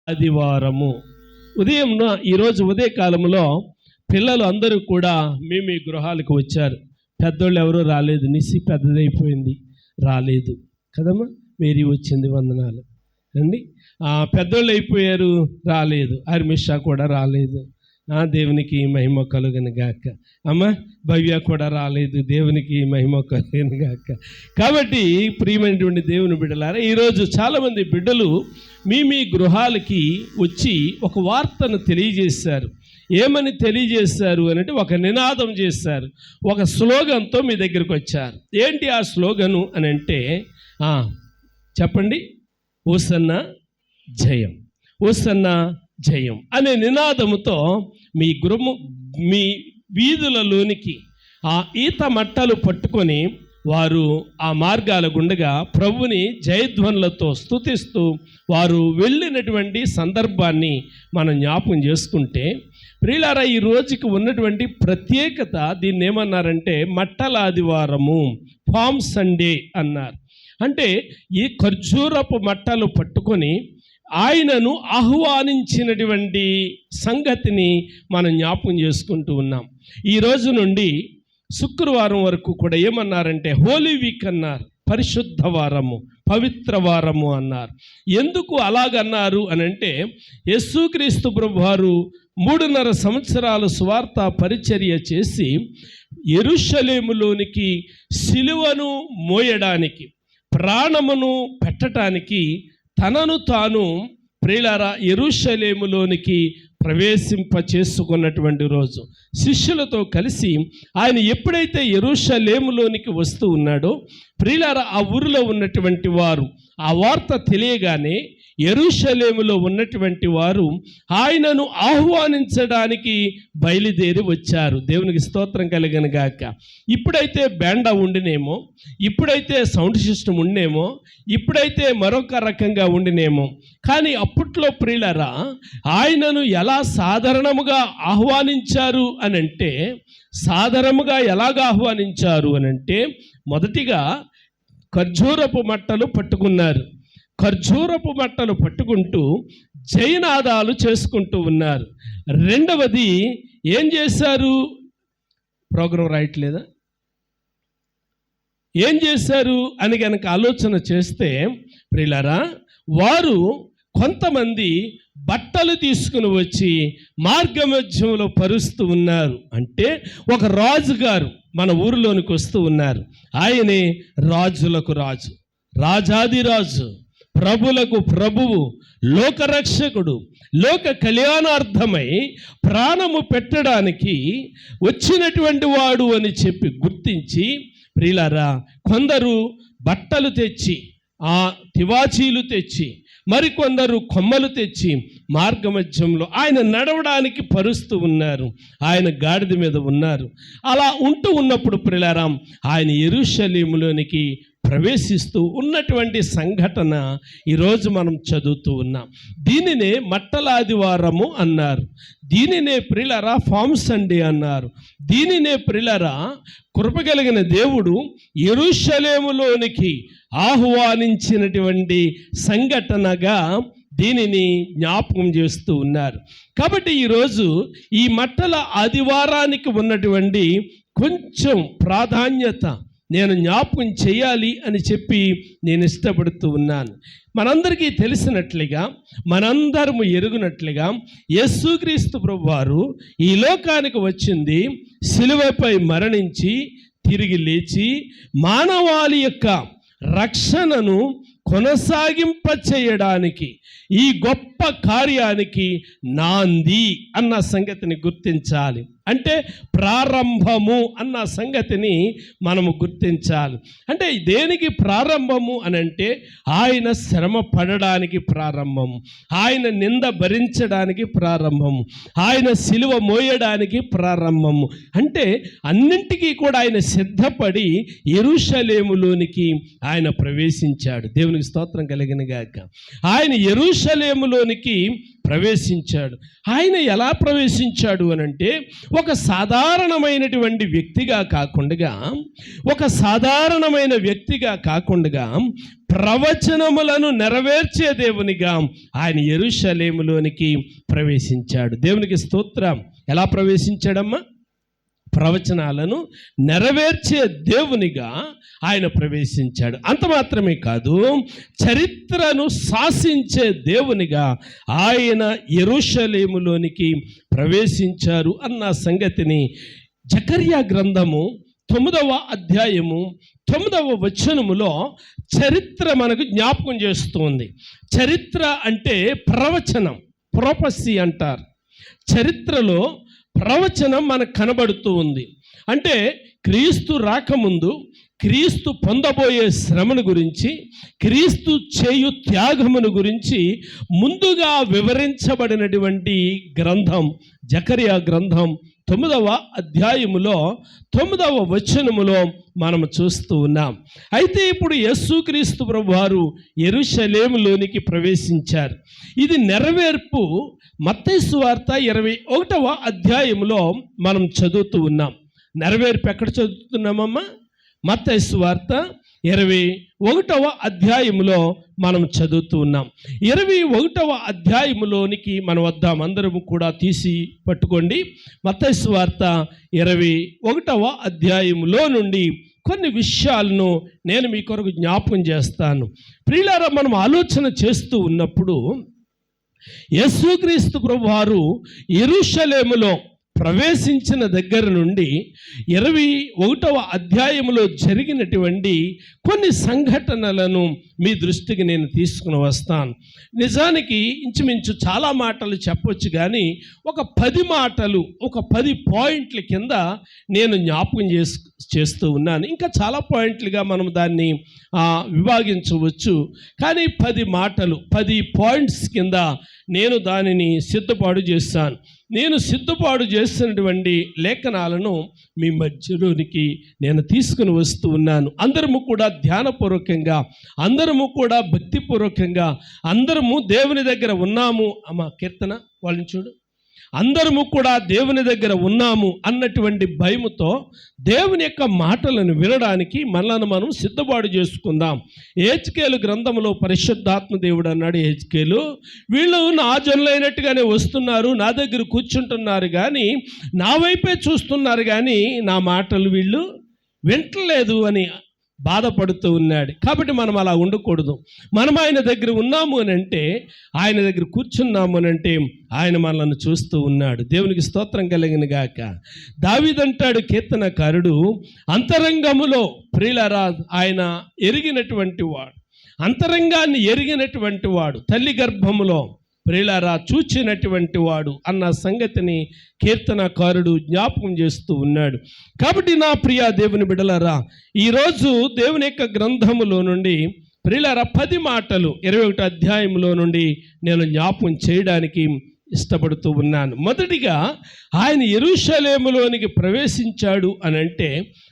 ఆదివారము ఈరోజు ఉదయకాలంలో పిల్లలు అందరూ కూడా మీ గృహాలకు వచ్చారు. పెద్దోళ్ళు ఎవరూ రాలేదు, నిసి పెద్దదైపోయింది, రాలేదు కదమ్మా. మేరీ వచ్చింది, వందనాలు అండి. పెద్దోళ్ళు అయిపోయారు, రాలేదు. అర్మిషా కూడా రాలేదు, దేవునికి మహిమ కలుగును గాక. అమ్మ భవ్య కూడా రాలేదు, దేవునికి మహిమ కలుగును గాక. కాబట్టి ప్రియమైనటువంటి దేవుని బిడ్డలారా, ఈరోజు చాలామంది బిడ్డలు మీ గృహాలకి వచ్చి ఒక వార్తను తెలియజేశారు. ఏమని తెలియజేశారు అంటే ఒక నినాదం చేశారు, ఒక స్లోగన్తో మీ దగ్గరికి వచ్చారు. ఏంటి ఆ స్లోగను అని అంటే చెప్పండి, ఓసన్న జయం, ఓసన్న జయం అనే నినాదముతో మీ వీధులలోనికి ఆ ఈత మట్టలు పట్టుకొని వారు ఆ మార్గాల గుండగా ప్రభుని జయధ్వనులతో స్తుతిస్తూ వారు వెళ్ళినటువంటి సందర్భాన్ని మనం జ్ఞాపకం చేసుకుంటే, ప్రియులారా, ఈ రోజుకి ఉన్నటువంటి ప్రత్యేకత దీన్ని ఏమన్నారంటే మట్టల ఆదివారము, పామ్ సండే అన్నారు. అంటే ఈ ఖర్జూరపు మట్టలు పట్టుకొని ఆయనను ఆహ్వానించినటువంటి సంగతిని మనం జ్ఞాపకం చేసుకుంటూ ఉన్నాం. ఈ రోజు నుండి శుక్రవారం వరకు కూడా ఏమన్నారంటే హోలీ వీక్ అన్నారు, పరిశుద్ధ వారము, పవిత్ర వారము అన్నారు. ఎందుకు అలాగన్నారు అని అంటే, యేసుక్రీస్తు ప్రభువారు 3.5 సంవత్సరాలు సువార్త పరిచర్య చేసి యెరూషలేములోనికి సిలువను మోయడానికి, ప్రాణమును పెట్టడానికి తనను తాను ప్రియులారా యెరూషలేములోనికి ప్రవేశింప చేసుకున్నటువంటి రోజు. శిష్యులతో కలిసి ఆయన ఎప్పుడైతే యెరూషలేములోనికి వస్తూ ఉన్నాడో, ప్రియులారా ఆ ఊరిలో ఉన్నటువంటి వారు ఆ వార్త తెలియగానే యెరూషలేములో ఉన్నటువంటి వారు ఆయనను ఆహ్వానించడానికి బయలుదేరి వచ్చారు. దేవునికి స్తోత్రం కలుగును గాక. ఇప్పుడైతే బ్యాండా ఉండినేమో, ఇప్పుడైతే సౌండ్ సిస్టమ్ ఉండినేమో, ఇప్పుడైతే మరొక రకంగా ఉండినేమో, కానీ అప్పట్లో ప్రియులారా ఆయనను ఎలా సాధారణముగా ఆహ్వానించారు అని అంటే, సాధారణముగా ఎలాగ ఆహ్వానించారు అని అంటే, మొదటిగా ఖర్జూరపు మట్టలు పట్టుకున్నారు. ఖర్జూరపు మట్టలు పట్టుకుంటూ జయనాదాలు చేసుకుంటూ ఉన్నారు. రెండవది ఏం చేశారు? ప్రోగ్రాం రాయట్లేదా? ఏం చేశారు అని కనుక ఆలోచన చేస్తే ప్రియులారా, వారు కొంతమంది బట్టలు తీసుకుని వచ్చి మార్గమధ్యంలో పరుస్తూ ఉన్నారు. అంటే ఒక రాజుగారు మన ఊరిలోనికి వస్తూ ఉన్నారు. ఆయనే రాజులకు రాజు, రాజాదిరాజు, ప్రభులకు ప్రభువు, లోకరక్షకుడు, లోక కళ్యాణార్థమై ప్రాణము పెట్టడానికి వచ్చినటువంటి వాడు అని చెప్పి గుర్తించి ప్రియులారా, కొందరు బట్టలు తెచ్చి, ఆ తివాచీలు తెచ్చి, మరికొందరు కొమ్మలు తెచ్చి మార్గమధ్యంలో ఆయన నడవడానికి పరుస్తూ ఉన్నారు. ఆయన గాడిద మీద ఉన్నారు. అలా ఉంటూ ఉన్నప్పుడు ప్రియులారా, ఆయన యెరూషలేములోనికి ప్రవేశిస్తూ ఉన్నటువంటి సంఘటన ఈరోజు మనం చదువుతూ ఉన్నాం. దీనినే మట్టల ఆదివారము అన్నారు. దీనినే ప్రియులారా పామ్ సండే అన్నారు. దీనినే ప్రియులారా కృపగలిగిన దేవుడు యెరూషలేములోనికి ఆహ్వానించినటువంటి సంఘటనగా దీనిని జ్ఞాపకం చేస్తూ ఉన్నారు. కాబట్టి ఈరోజు ఈ మట్టల ఆదివారానికి ఉన్నటువంటి కొంచెం ప్రాధాన్యత నేను జ్ఞాపకం చేయాలి అని చెప్పి నేను ఇష్టపడుతూ ఉన్నాను. మనందరికీ తెలిసినట్లుగా, మనందరము ఎరుగునట్లుగా యేసుక్రీస్తు ప్రభువారు ఈ లోకానికి వచ్చింది సిలువపై మరణించి తిరిగి లేచి మానవాళి యొక్క రక్షణను కొనసాగింప చేయడానికి, ఈ గొప్ప కార్యానికి నాంది అన్న సంగతిని గుర్తించాలి. అంటే ప్రారంభము అన్న సంగతిని మనము గుర్తించాలి. అంటే దేనికి ప్రారంభము అని అంటే, ఆయన శ్రమ పడడానికి ప్రారంభము, ఆయన నింద భరించడానికి ప్రారంభము, ఆయన సిలువ మోయడానికి ప్రారంభము. అంటే అన్నింటికీ కూడా ఆయన సిద్ధపడి యెరూషలేములోనికి ఆయన ప్రవేశించాడు. దేవునికి స్తోత్రం కలిగిన గాక. ఆయన యెరూషలేములోనికి ప్రవేశించాడు. ఆయన ఎలా ప్రవేశించాడు అనంటే ఒక సాధారణమైనటువంటి వ్యక్తిగా కాకుండా ప్రవచనములను నెరవేర్చే దేవునిగా ఆయన యెరూషలేములోనికి ప్రవేశించాడు. దేవునికి స్తోత్రం. ఎలా ప్రవేశించాడమ్మా? ప్రవచనాలను నెరవేర్చే దేవునిగా ఆయన ప్రవేశించాడు. అంత మాత్రమే కాదు, చరిత్రను శాసించే దేవునిగా ఆయన యెరూషలేములోనికి ప్రవేశించారు అన్న సంగతిని జకర్యా గ్రంథము 9వ అధ్యాయము 9వ వచనములో చరిత్ర మనకు జ్ఞాపకం చేస్తుంది. చరిత్ర అంటే ప్రవచనం, ప్రొఫెసీ అంటారు. చరిత్రలో ప్రవచనం మనకు కనబడుతూ ఉంది. అంటే క్రీస్తు రాకముందు క్రీస్తు పొందబోయే శ్రమను గురించి, క్రీస్తు చేయు త్యాగమును గురించి ముందుగా వివరించబడినటువంటి గ్రంథం జకర్యా గ్రంథం 9వ అధ్యాయములో 9వ వచనములో మనం చూస్తూ ఉన్నాం. అయితే ఇప్పుడు యేసుక్రీస్తు ప్రభువారు యెరూషలేములోనికి ప్రవేశించారు. ఇది నెరవేర్పు మత్తయి సువార్త 21వ అధ్యాయములో మనం చదువుతూ ఉన్నాం. నెరవేర్పు ఎక్కడ చదువుతున్నామమ్మా? మత్తయి సువార్త 21వ అధ్యాయములో మనం చదువుతూ ఉన్నాం. 21వ అధ్యాయములోనికి మనం వద్దాం. అందరము కూడా తీసి పట్టుకోండి. మత్తయి సువార్త 21వ అధ్యాయములో నుండి కొన్ని విషయాలను నేను మీ కొరకు జ్ఞాపకం చేస్తాను. ప్రియులారా, మనం ఆలోచన చేస్తూ ఉన్నప్పుడు యేసుక్రీస్తు ప్రభువారు యెరూషలేములో ప్రవేశించిన దగ్గర నుండి 21వ అధ్యాయములో జరిగినటువంటి కొన్ని సంఘటనలను మీ దృష్టికి నేను తీసుకుని వస్తాను. నిజానికి ఇంచుమించు చాలా మాటలు చెప్పొచ్చు, కానీ ఒక 10 మాటలు, ఒక 10 పాయింట్ల కింద నేను జ్ఞాపకం చేస్తూ ఉన్నాను. ఇంకా చాలా పాయింట్లుగా మనం దాన్ని విభాగించవచ్చు, కానీ 10 మాటలు, 10 పాయింట్స్ కింద నేను దానిని సిద్ధపాటు చేస్తాను. నేను సిద్ధపాటు చేసినటువంటి లేఖనాలను మీ మధ్యలోనికి నేను తీసుకుని వస్తూ ఉన్నాను. అందరము కూడా ధ్యానపూర్వకంగా, అందరము కూడా భక్తిపూర్వకంగా, అందరము దేవుని దగ్గర ఉన్నాము. అమ్మ కీర్తన వాళ్ళని చూడు, అందరము కూడా దేవుని దగ్గర ఉన్నాము అన్నటువంటి భయముతో దేవుని యొక్క మాటలను వినడానికి మనలను మనం సిద్ధపాటు చేసుకుందాం. హెజ్కేలు గ్రంథంలో పరిశుద్ధాత్మ దేవుడు అన్నాడు, హెజ్కేలు, వీళ్ళు నా జనులైనట్టుగానే వస్తున్నారు, నా దగ్గర కూర్చుంటున్నారు, కానీ నా వైపే చూస్తున్నారు, కానీ నా మాటలు వీళ్ళు వింటలేదు అని బాధపడుతూ ఉన్నాడు. కాబట్టి మనం అలా ఉండకూడదు. మనం ఆయన దగ్గర ఉన్నాము అని అంటే, ఆయన దగ్గర కూర్చున్నాము అని అంటే ఆయన మనల్ని చూస్తూ ఉన్నాడు. దేవునికి స్తోత్రం కలిగిన గాక. దావీదంటాడు కీర్తనకారుడు, అంతరంగములో ప్రియులారా ఆయన ఎరిగినటువంటి వాడు, అంతరంగాన్ని ఎరిగినటువంటి వాడు, తల్లి గర్భములో ప్రియులారా చూచినటువంటి వాడు అన్న సంగతిని కీర్తనకారుడు జ్ఞాపకం చేస్తూ ఉన్నాడు. కాబట్టి నా ప్రియ దేవుని బిడ్డలారా, ఈరోజు దేవుని యొక్క గ్రంథములో నుండి ప్రియులారా 10 మాటలు 21 అధ్యాయంలో నుండి నేను జ్ఞాపకం చేయడానికి ఇష్టపడుతూ ఉన్నాను. మొదటిగా ఆయన యెరూషలేములోనికి ప్రవేశించాడు అని అంటే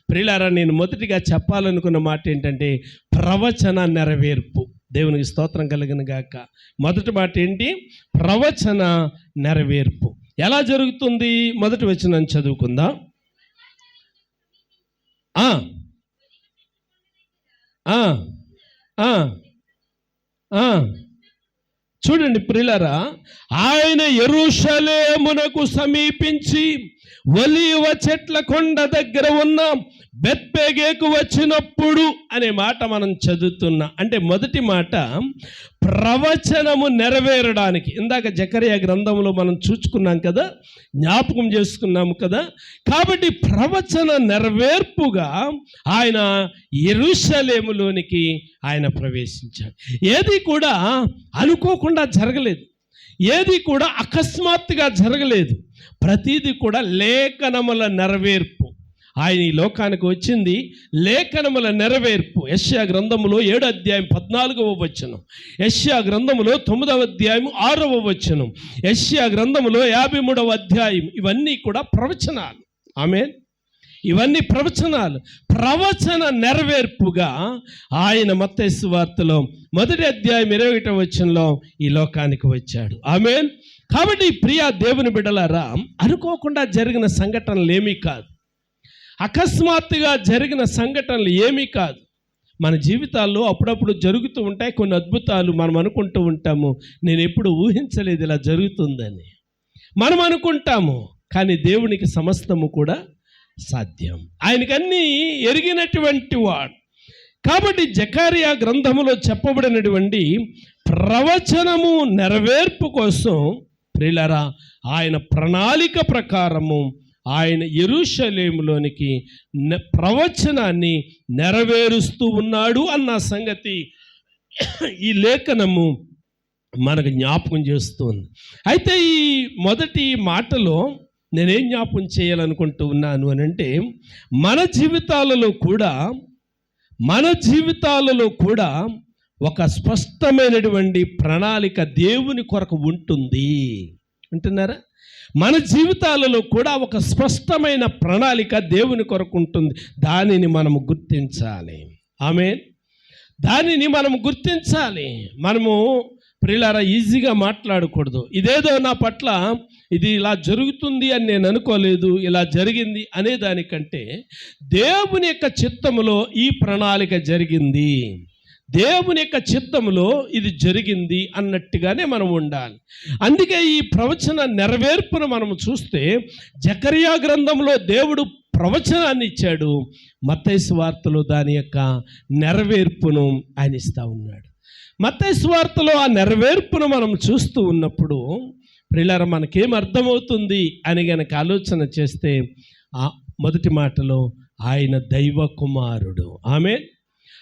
ప్రియులారా, నేను మొదటిగా చెప్పాలనుకున్న మాట ఏంటంటే ప్రవచన నెరవేర్పు. దేవునికి స్తోత్రం కలిగిన గాక. మొదటి మాట ఏంటి? ప్రవచన నెరవేర్పు. ఎలా జరుగుతుంది? మొదటి వచనం చదువుకుందాం. చూడండి ప్రియులారా, ఆయన యెరూషలేమునకు సమీపించి ఒలీవ చెట్ల కొండ దగ్గర ఉన్న బెత్పేగేకు వచ్చినప్పుడు అనే మాట మనం చదువుతున్నాం. అంటే మొదటి మాట ప్రవచనము నెరవేరడానికి. ఇందాక జకర్యా గ్రంథంలో మనం చూసుకున్నాం కదా, జ్ఞాపకం చేసుకున్నాము కదా. కాబట్టి ప్రవచన నెరవేర్పుగా ఆయన యెరూషలేములోనికి ఆయన ప్రవేశించాడు. ఏది కూడా అనుకోకుండా జరగలేదు, ఏది కూడా అకస్మాత్తుగా జరగలేదు. ప్రతిదీ కూడా లేఖనముల నెరవేర్పు. ఆయన ఈ లోకానికి వచ్చింది లేఖనముల నెరవేర్పు. యెషయా గ్రంథములో 7వ అధ్యాయం 14వ వచనం, యెషయా గ్రంథములో 9వ అధ్యాయం 6వ వచనం, యెషయా గ్రంథములో 53వ అధ్యాయం, ఇవన్నీ కూడా ప్రవచనాలు. ఆమేన్. ఇవన్నీ ప్రవచనాలు. ప్రవచన నెరవేర్పుగా ఆయన మత్తయి సువార్తలో 1వ అధ్యాయం 21వ వచనంలో ఈ లోకానికి వచ్చాడు. ఆమేన్. కాబట్టి ప్రియ దేవుని బిడ్డలారా, అనుకోకుండా జరిగిన సంఘటనలు ఏమీ కాదు, అకస్మాత్తుగా జరిగిన సంఘటనలు ఏమీ కాదు. మన జీవితాల్లో అప్పుడప్పుడు జరుగుతూ ఉంటాయి కొన్ని అద్భుతాలు. మనం అనుకుంటూ ఉంటాము, నేను ఎప్పుడు ఊహించలేదు ఇలా జరుగుతుందని మనం అనుకుంటాము. కానీ దేవునికి సమస్తము కూడా సాధ్యం. ఆయనకన్నీ ఎరిగినటువంటి వాడు. కాబట్టి జకర్యా గ్రంథములో చెప్పబడినటువంటి ప్రవచనము నెరవేర్పు కోసం ప్రియులారా, ఆయన ప్రణాళిక ప్రకారము ఆయన యెరూషలేములోనికి ప్రవచనాన్ని నెరవేరుస్తూ ఉన్నాడు అన్న సంగతి ఈ లేఖనము మనకు జ్ఞాపకం చేస్తుంది. అయితే ఈ మొదటి మాటలో నేనేం జ్ఞాపకం చేయాలనుకుంటూ ఉన్నాను అని అంటే, మన జీవితాలలో కూడా ఒక స్పష్టమైనటువంటి ప్రణాళిక దేవుని కొరకు ఉంటుంది. అంటున్నారా? మన జీవితాలలో కూడా ఒక స్పష్టమైన ప్రణాళిక దేవుని కొరకు ఉంటుంది. దానిని మనము గుర్తించాలి. ఆమేన్. దానిని మనము గుర్తించాలి. మనము ప్రియులారా ఈజీగా మాట్లాడకూడదు. ఇదేదో నా పట్ల ఇది ఇలా జరుగుతుంది అని నేను అనుకోలేదు, ఇలా జరిగింది అనే దానికంటే దేవుని యొక్క చిత్తములో ఈ ప్రణాళిక జరిగింది, దేవుని యొక్క చిత్తములో ఇది జరిగింది అన్నట్టుగానే మనం ఉండాలి. అందుకే ఈ ప్రవచన నెరవేర్పును మనం చూస్తే జకర్యా గ్రంథంలో దేవుడు ప్రవచనాన్ని ఇచ్చాడు, మత్తయి సువార్తలో దాని యొక్క నెరవేర్పును ఆయన ఇస్తూ ఉన్నాడు. మత్తయి సువార్తలో ఆ నెరవేర్పును మనం చూస్తూ ఉన్నప్పుడు ప్రియులారా, మనకేం అర్థమవుతుంది అని గనక ఆలోచన చేస్తే ఆ మొదటి మాటలో ఆయన దైవ కుమారుడు. ఆమేన్.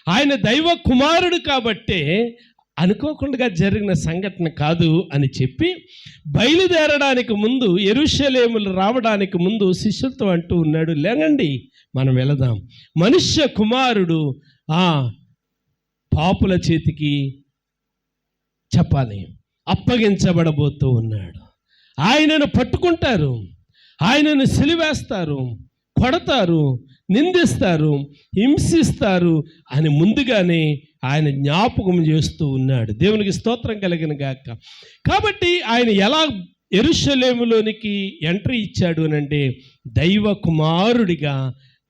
ఆయన దైవ కుమారుడు కాబట్టే అనుకోకుండా జరిగిన సంఘటన కాదు అని చెప్పి బయలుదేరడానికి ముందు, యెరూషలేములు రావడానికి ముందు శిష్యులతో అంటూ ఉన్నాడు, లేండి మనం వెళదాం, మనుష్య కుమారుడు పాపుల చేతికి చెప్పాలి అప్పగించబడబోతూ ఉన్నాడు. ఆయనను పట్టుకుంటారు, ఆయనను సిలువేస్తారు, కొడతారు, నిందిస్తారు, హింసిస్తారు అని ముందుగానే ఆయన జ్ఞాపకం చేస్తూ ఉన్నాడు. దేవునికి స్తోత్రం కలిగిన గాక. కాబట్టి ఆయన ఎలా యెరూషలేములోనికి ఎంట్రీ ఇచ్చాడు అని అంటే దైవ కుమారుడిగా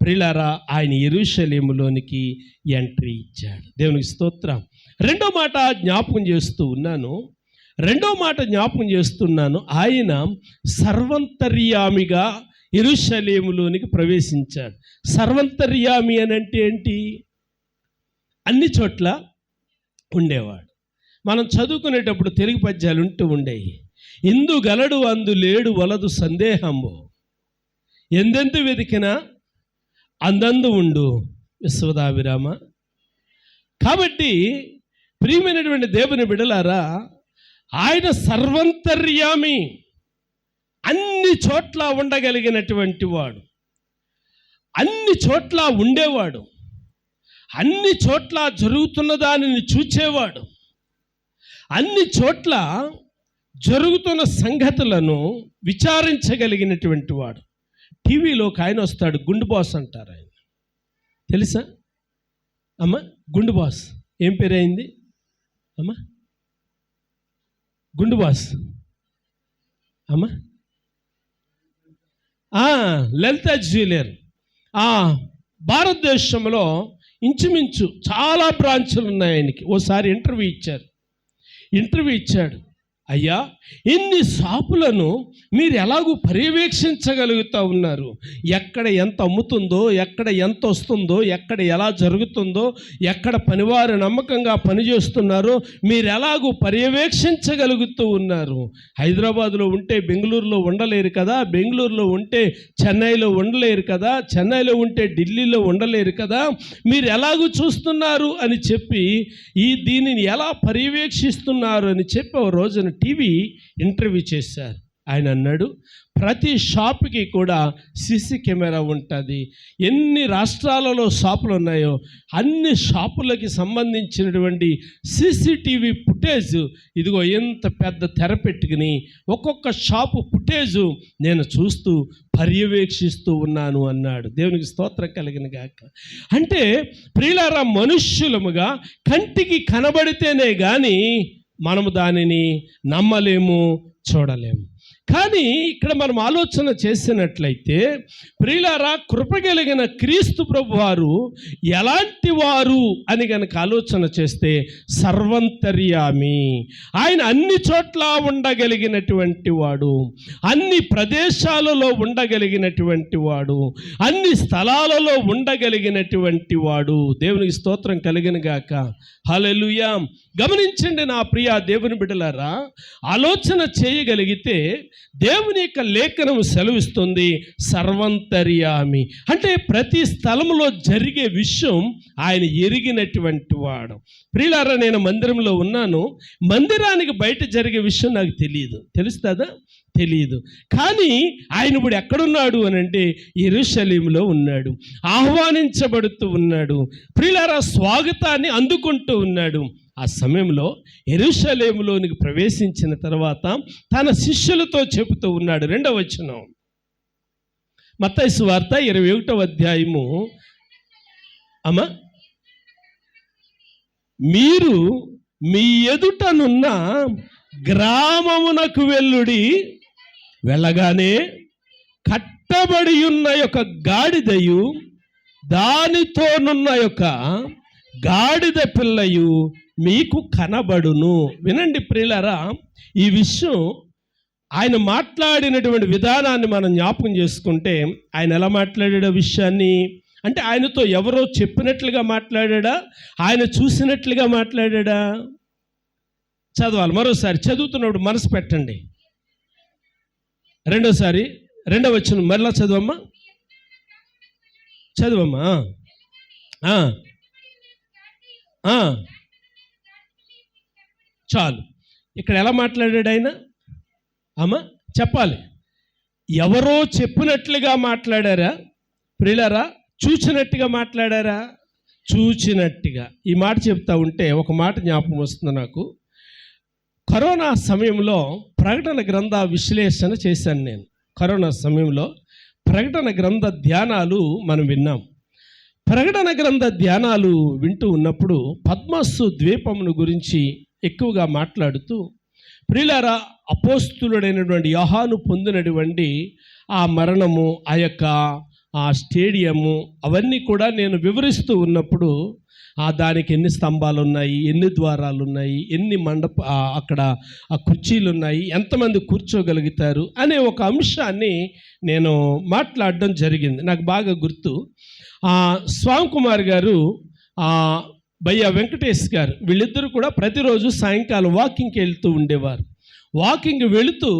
ప్రియులారా ఆయన యెరూషలేములోనికి ఎంట్రీ ఇచ్చాడు. దేవునికి స్తోత్రం. రెండో మాట జ్ఞాపకం చేస్తున్నాను. ఆయన సర్వంతర్యామిగా యెరూషలేములోనికి ప్రవేశించాడు. సర్వంతర్యామి అని అంటే ఏంటి? అన్ని చోట్ల ఉండేవాడు. మనం చదువుకునేటప్పుడు తెలుగు పద్యాలు ఉంటూ ఉండేవి. ఇందు గలడు అందు లేడు వలదు సందేహము, ఎందెందు వెతికినా అందందు ఉండు విశ్వదాభిరామ. కాబట్టి ప్రియమైనటువంటి దేవుని బిడ్డలారా, ఆయన సర్వంతర్యామి, అన్ని చోట్ల ఉండగలిగినటువంటి వాడు, అన్ని చోట్ల ఉండేవాడు, అన్ని చోట్ల జరుగుతున్న దానిని చూచేవాడు, అన్ని చోట్ల జరుగుతున్న సంగతులను విచారించగలిగినటువంటి వాడు. టీవీలో ఒక ఆయన వస్తాడు, గుండు బాస్ అంటారు. ఆయన తెలుసా అమ్మా? గుండు బాస్ ఏం పేరు అయింది అమ్మా? గుండు బాస్ అమ్మా? లలిత జ్యువెలర్. భారతదేశంలో ఇంచుమించు చాలా బ్రాంచులు ఉన్నాయి ఆయనకి. ఓసారి ఇంటర్వ్యూ ఇచ్చాడు. అయ్యా, ఇన్ని షాపులను మీరు ఎలాగూ పర్యవేక్షించగలుగుతూ ఉన్నారు? ఎక్కడ ఎంత అమ్ముతుందో, ఎక్కడ ఎంత వస్తుందో, ఎక్కడ ఎలా జరుగుతుందో, ఎక్కడ పనివారు నమ్మకంగా పనిచేస్తున్నారో మీరు ఎలాగూ పర్యవేక్షించగలుగుతూ ఉన్నారు? హైదరాబాద్లో ఉంటే బెంగళూరులో ఉండలేరు కదా, బెంగళూరులో ఉంటే చెన్నైలో ఉండలేరు కదా, చెన్నైలో ఉంటే ఢిల్లీలో ఉండలేరు కదా, మీరు ఎలాగూ చూస్తున్నారు అని చెప్పి దీనిని ఎలా పర్యవేక్షిస్తున్నారు అని చెప్పి ఓ రోజున టీవీ ఇంటర్వ్యూ చేశారు. ఆయన అన్నాడు, ప్రతి షాపుకి కూడా సీసీ కెమెరా ఉంటుంది. ఎన్ని రాష్ట్రాలలో షాపులు ఉన్నాయో అన్ని షాపులకి సంబంధించినటువంటి సీసీటీవీ ఫుటేజ్ ఇదిగో ఎంత పెద్ద తెర పెట్టుకుని ఒక్కొక్క షాపు ఫుటేజు నేను చూస్తూ పర్యవేక్షిస్తూ ఉన్నాను అన్నాడు. దేవునికి స్తోత్రం కలిగిన గాక. అంటే ప్రియులారా, మనుష్యులముగా కంటికి కనబడితేనే కానీ మనము దానిని నమ్మలేము, చూడలేము. కానీ ఇక్కడ మనం ఆలోచన చేసినట్లయితే ప్రియులారా, కృపగలిగిన క్రీస్తు ప్రభువారు ఎలాంటి వారు అని కనుక ఆలోచన చేస్తే సర్వంతర్యామి. ఆయన అన్ని చోట్ల ఉండగలిగినటువంటి వాడు, అన్ని ప్రదేశాలలో ఉండగలిగినటువంటి వాడు, అన్ని స్థలాలలో ఉండగలిగినటువంటి వాడు. దేవునికి స్తోత్రం కలిగిన గాక. హల్లెలూయా. గమనించండి నా ప్రియ దేవుని బిడ్డలారా, ఆలోచన చేయగలిగితే దేవుని యొక్క లేఖనం సెలవిస్తుంది సర్వంతర్యామి. అంటే ప్రతి స్థలంలో జరిగే విషయం ఆయన ఎరిగినటువంటి వాడు. ప్రియులారా, నేను మందిరంలో ఉన్నాను, మందిరానికి బయట జరిగే విషయం నాకు తెలియదు. తెలుస్తుందా? తెలియదు. కానీ ఆయన ఇప్పుడు ఎక్కడున్నాడు అని అంటే యెరూషలేములో ఉన్నాడు, ఆహ్వానించబడుతూ ఉన్నాడు. ప్రియులారా, స్వాగతాన్ని అందుకుంటూ ఉన్నాడు. ఆ సమయంలో యెరూషలేములోనికి ప్రవేశించిన తర్వాత తన శిష్యులతో చెబుతూ ఉన్నాడు. 2వ వచనం, మత్తయి సువార్త 21వ అధ్యాయము. అమ్మా, మీరు మీ ఎదుటనున్న గ్రామమునకు వెళ్ళుడి, వెళ్ళగానే కట్టబడి ఉన్న యొక్క గాడిదయు దానితోనున్న యొక్క గాడిద పిల్లయు మీకు కనబడును. వినండి ప్రియులారా, ఈ విషయం ఆయన మాట్లాడినటువంటి విధానాన్ని మనం జ్ఞాపకం చేసుకుంటే ఆయన ఎలా మాట్లాడాడో విషయాన్ని, అంటే ఆయనతో ఎవరో చెప్పినట్లుగా మాట్లాడా, ఆయన చూసినట్లుగా మాట్లాడా? చదవాలి. మరోసారి చదువుతున్నప్పుడు మనసు పెట్టండి. రెండోసారి 2వ వచనం మరలా చదవమ్మా, చదవమ్మా. చాలు. ఇక్కడ ఎలా మాట్లాడాడు ఆయన? అమ్మా చెప్పాలి. ఎవరో చెప్పినట్లుగా మాట్లాడారా ప్రియులారా? చూచినట్టుగా మాట్లాడారా? చూచినట్టుగా. ఈ మాట చెప్తా ఉంటే ఒక మాట జ్ఞాపకం వస్తుంది నాకు. కరోనా సమయంలో ప్రకటన గ్రంథ విశ్లేషణ చేశాను నేను. కరోనా సమయంలో ప్రకటన గ్రంథ ధ్యానాలు మనం విన్నాం. ప్రకటన గ్రంథ ధ్యానాలు వింటూ ఉన్నప్పుడు పద్మస్సు ద్వీపమును గురించి ఎక్కువగా మాట్లాడుతూ, ప్రియులారా, అపోస్తులుడైనటువంటి యోహాను పొందినటువంటి ఆ మరణము, ఆ యొక్క ఆ స్టేడియము, అవన్నీ కూడా నేను వివరిస్తూ ఉన్నప్పుడు దానికి ఎన్ని స్తంభాలు ఉన్నాయి, ఎన్ని ద్వారాలు ఉన్నాయి, ఎన్ని అక్కడ ఆ కుర్చీలు ఉన్నాయి, ఎంతమంది కూర్చోగలుగుతారు అనే ఒక అంశాన్ని నేను మాట్లాడడం జరిగింది. నాకు బాగా గుర్తు. స్వామి కుమార్ గారు, బయ్య వెంకటేష్ గారు, వీళ్ళిద్దరూ కూడా ప్రతిరోజు సాయంకాలం వాకింగ్కి వెళ్తూ ఉండేవారు. వాకింగ్ వెళుతూ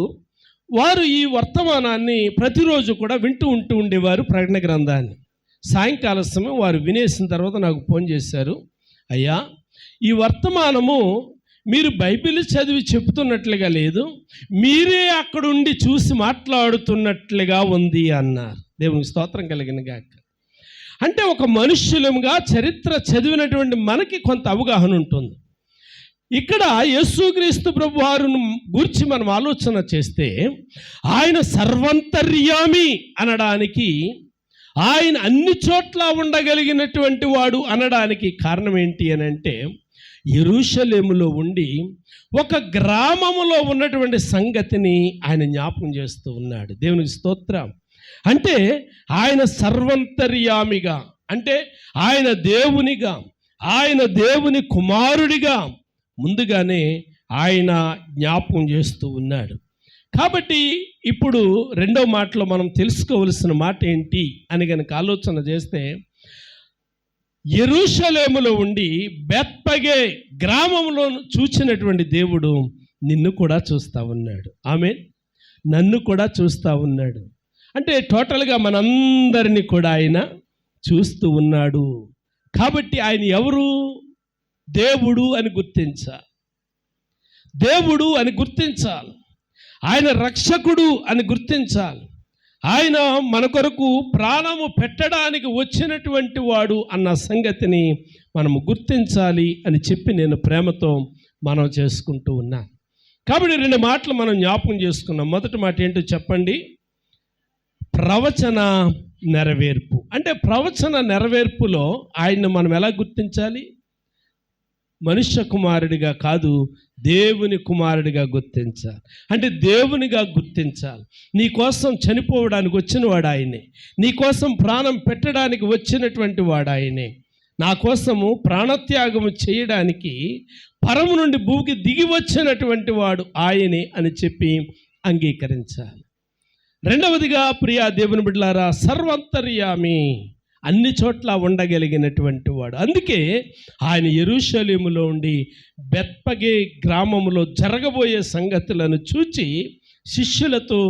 వారు ఈ వర్తమానాన్ని ప్రతిరోజు కూడా వింటూ ఉండేవారు, ప్రకటన గ్రంథాన్ని. సాయంకాల సమయం వారు వినేసిన తర్వాత నాకు ఫోన్ చేశారు, అయ్యా, ఈ వర్తమానము మీరు బైబిల్ చదివి చెప్తున్నట్లుగా లేదు, మీరే అక్కడుండి చూసి మాట్లాడుతున్నట్లుగా ఉంది అన్నారు. దేవునికి స్తోత్రం కలిగిన గాక. అంటే ఒక మనుష్యులముగా చరిత్ర చదివినటువంటి మనకి కొంత అవగాహన ఉంటుంది. ఇక్కడ యేసుక్రీస్తు ప్రభువారును గురించి మనం ఆలోచన చేస్తే ఆయన సర్వంతర్యామి అనడానికి, ఆయన అన్ని చోట్ల ఉండగలిగినటువంటి వాడు అనడానికి కారణం ఏంటి అని అంటే, యెరూషలేములో ఉండి ఒక గ్రామములో ఉన్నటువంటి సంగతిని ఆయన జ్ఞాపకం చేస్తూ ఉన్నాడు. దేవునికి స్తోత్రం. అంటే ఆయన సర్వంతర్యామిగా, అంటే ఆయన దేవునిగా, ఆయన దేవుని కుమారుడిగా ముందుగానే ఆయన జ్ఞాపకం చేస్తూ ఉన్నాడు. కాబట్టి ఇప్పుడు 2వ మాటలో మనం తెలుసుకోవలసిన మాట ఏంటి అని కనుక ఆలోచన చేస్తే, యెరూషలేములో ఉండి బెత్పగే గ్రామంలో చూచినటువంటి దేవుడు నిన్ను కూడా చూస్తూ ఉన్నాడు. ఆమేన్. నన్ను కూడా చూస్తూ ఉన్నాడు. అంటే టోటల్గా మనందరినీ కూడా ఆయన చూస్తూ ఉన్నాడు. కాబట్టి ఆయన ఎవరు? దేవుడు అని గుర్తించాలి. దేవుడు అని గుర్తించాలి. ఆయన రక్షకుడు అని గుర్తించాలి. ఆయన మన కొరకు ప్రాణము పెట్టడానికి వచ్చినటువంటి వాడు అన్న సంగతిని మనము గుర్తించాలి అని చెప్పి నేను ప్రేమతో మనం చేసుకుంటూ ఉన్నాను. కాబట్టి 2 మాటలు మనం జ్ఞాపకం చేసుకున్నాం. మొదటి మాట ఏంటో చెప్పండి? ప్రవచన నెరవేర్పు. అంటే ప్రవచన నెరవేర్పులో ఆయన్ని మనం ఎలా గుర్తించాలి? మనుష్య కుమారుడిగా కాదు, దేవుని కుమారుడిగా గుర్తించాలి. అంటే దేవునిగా గుర్తించాలి. నీ కోసం చనిపోవడానికి వచ్చిన వాడు ఆయనే, నీ కోసం ప్రాణం పెట్టడానికి వచ్చినటువంటి వాడు ఆయనే, నా కోసము ప్రాణత్యాగము చేయడానికి పరము నుండి భూమికి దిగి వచ్చినటువంటి వాడు ఆయనే అని చెప్పి అంగీకరించాలి. రెండవదిగా ప్రియా దేవుని బిడ్డలారా, సర్వంతర్యామి, అన్ని చోట్ల ఉండగలిగినటువంటి వాడు. అందుకే ఆయన యెరూషలేములో ఉండి బెత్పగే గ్రామములో జరగబోయే సంగతులను చూచి శిష్యులతో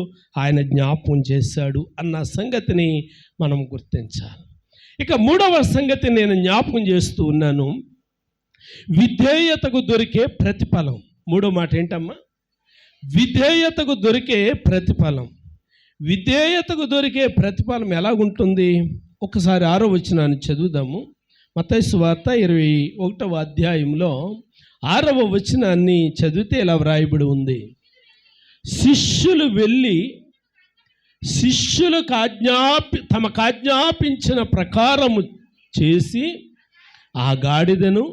ఆయన జ్ఞాపకం చేశాడు అన్న సంగతిని మనం గుర్తించాలి. ఇక 3వ సంగతి నేను జ్ఞాపకం చేస్తూ ఉన్నాను, విధేయతకు దొరికే ప్రతిఫలం. 3వ మాట ఏంటమ్మా? విధేయతకు దొరికే ప్రతిఫలం. విధేయతకు దొరికే ప్రతిఫలం ఎలాగుంటుంది? ఒకసారి 6వ వచనాన్ని చదువుదాము. మత్తయి సువార్త 21వ అధ్యాయంలో 6వ వచనాన్ని చదివితే ఇలా వ్రాయబడి ఉంది, శిష్యులు వెళ్ళి శిష్యులకు తమకు ఆజ్ఞాపించిన ప్రకారము చేసి ఆ గాడిదను